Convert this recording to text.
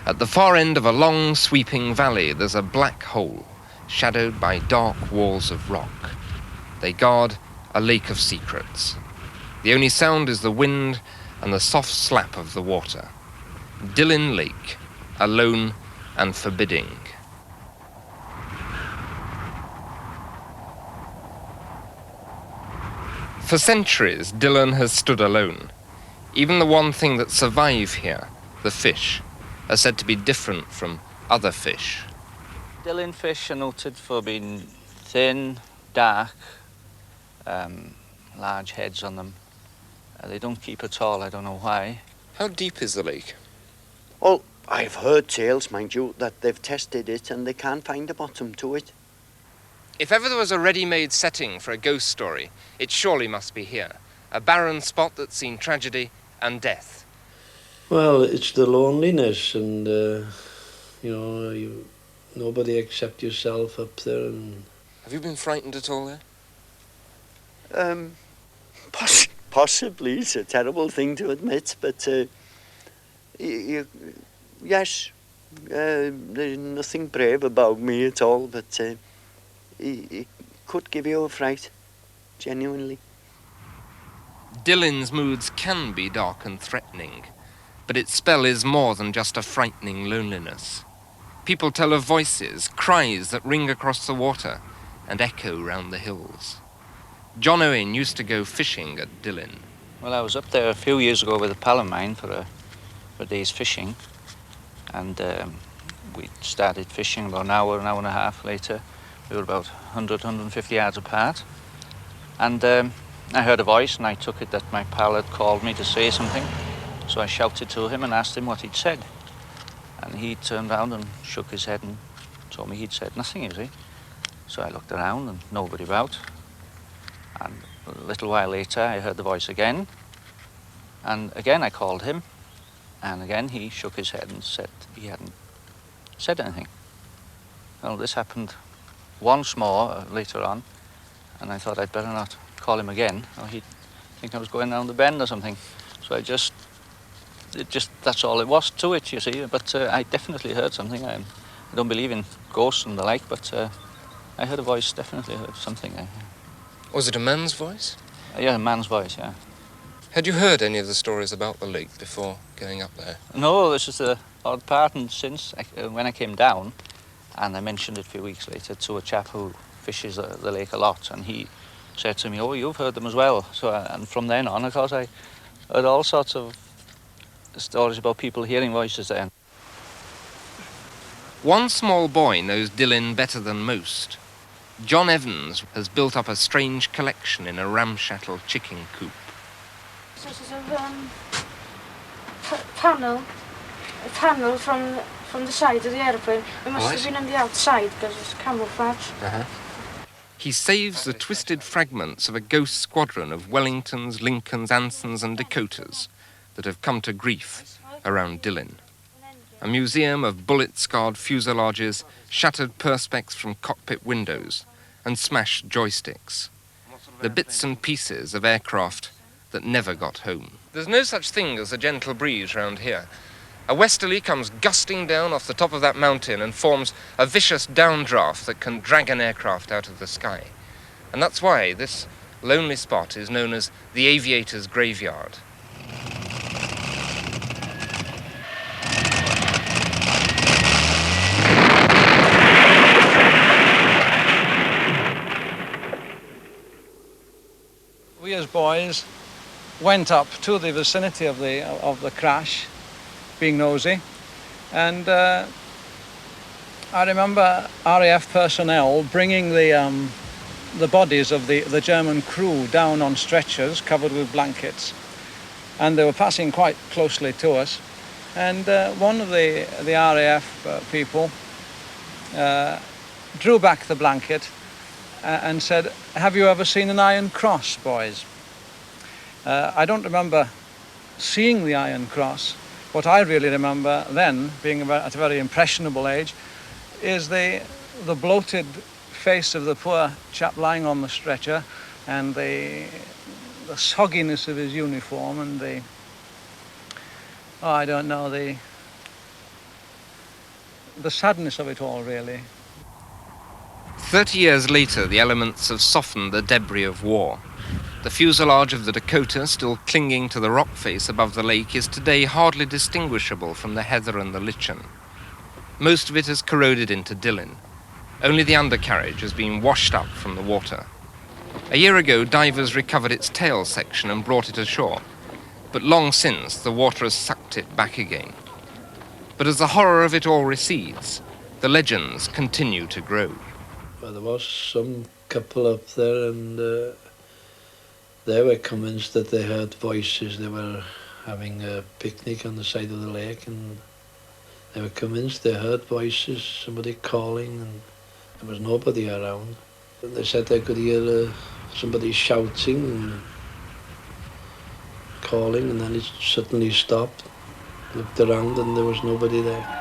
At the far end of a long, sweeping valley, there's a black hole, shadowed by dark walls of rock. They guard a lake of secrets. The only sound is the wind and the soft slap of the water. Dulyn Lake, alone and forbidding. For centuries, Dulyn has stood alone. Even the one thing that survive here, the fish, are said to be different from other fish. Dulyn fish are noted for being thin, dark, large heads on them. They don't keep at all, I don't know why. How deep is the lake? Well, I've heard tales, mind you, that they've tested it and they can't find a bottom to it. If ever there was a ready-made setting for a ghost story, it surely must be here. A barren spot that's seen tragedy and death. Well, it's the loneliness and, nobody except yourself up there. And Have you been frightened at all there? Possibly. It's a terrible thing to admit, but yes, there's nothing brave about me at all, but it could give you a fright, genuinely. Dulyn's moods can be dark and threatening, but its spell is more than just a frightening loneliness. People tell of voices, cries that ring across the water and echo round the hills. John Owen used to go fishing at Dulyn. Well, I was up there a few years ago with a pal of mine for a day's fishing, and we started fishing about an hour and a half later. We were about 100, 150 yards apart, and I heard a voice, and I took it that my pal had called me to say something. So I shouted to him and asked him what he'd said. And he turned round and shook his head and told me he'd said nothing, you see. So I looked around and nobody about. And a little while later I heard the voice again. And again I called him. And again he shook his head and said he hadn't said anything. Well, this happened once more later on. And I thought I'd better not call him again, or he'd think I was going down the bend or something. So that's all it was to it, you see. But I definitely heard something. I don't believe in ghosts and the like, but I heard a voice, definitely heard something. Was it a man's voice? Yeah, a man's voice, yeah. Had you heard any of the stories about the lake before going up there? No, this is the odd part, and since when I came down, and I mentioned it a few weeks later to a chap who fishes the lake a lot, and he said to me, "Oh, you've heard them as well." So, and from then on, of course, I heard all sorts of stories about people hearing voices there. One small boy knows Dulyn better than most. John Evans has built up a strange collection in a ramshackle chicken coop. Sort of panel from the side of the aeroplane. It must have been on the outside because it's camouflage. He saves the twisted fragments of a ghost squadron of Wellingtons, Lincolns, Ansons and Dakotas that have come to grief around Dulyn. A museum of bullet-scarred fuselages, shattered perspex from cockpit windows, and smashed joysticks. The bits and pieces of aircraft that never got home. There's no such thing as a gentle breeze round here. A westerly comes gusting down off the top of that mountain and forms a vicious downdraft that can drag an aircraft out of the sky. And that's why this lonely spot is known as the aviator's graveyard. We as boys went up to the vicinity of the crash, being nosy, and I remember RAF personnel bringing the bodies of the German crew down on stretchers covered with blankets, and they were passing quite closely to us, and one of the RAF people drew back the blanket and said, "Have you ever seen an Iron Cross, boys?" I don't remember seeing the Iron Cross. What I really remember then, being at a very impressionable age, is the bloated face of the poor chap lying on the stretcher, and the sogginess of his uniform, and the the sadness of it all, really. 30 years later, the elements have softened the debris of war. The fuselage of the Dakota, still clinging to the rock face above the lake, is today hardly distinguishable from the heather and the lichen. Most of it has corroded into Dulyn. Only the undercarriage has been washed up from the water. A year ago, divers recovered its tail section and brought it ashore, but long since the water has sucked it back again. But as the horror of it all recedes, the legends continue to grow. Well, there was some couple up there, and they were convinced that they heard voices. They were having a picnic on the side of the lake, and they were convinced they heard voices, somebody calling, and there was nobody around. And they said they could hear somebody shouting and calling, and then it suddenly stopped. Looked around and there was nobody there.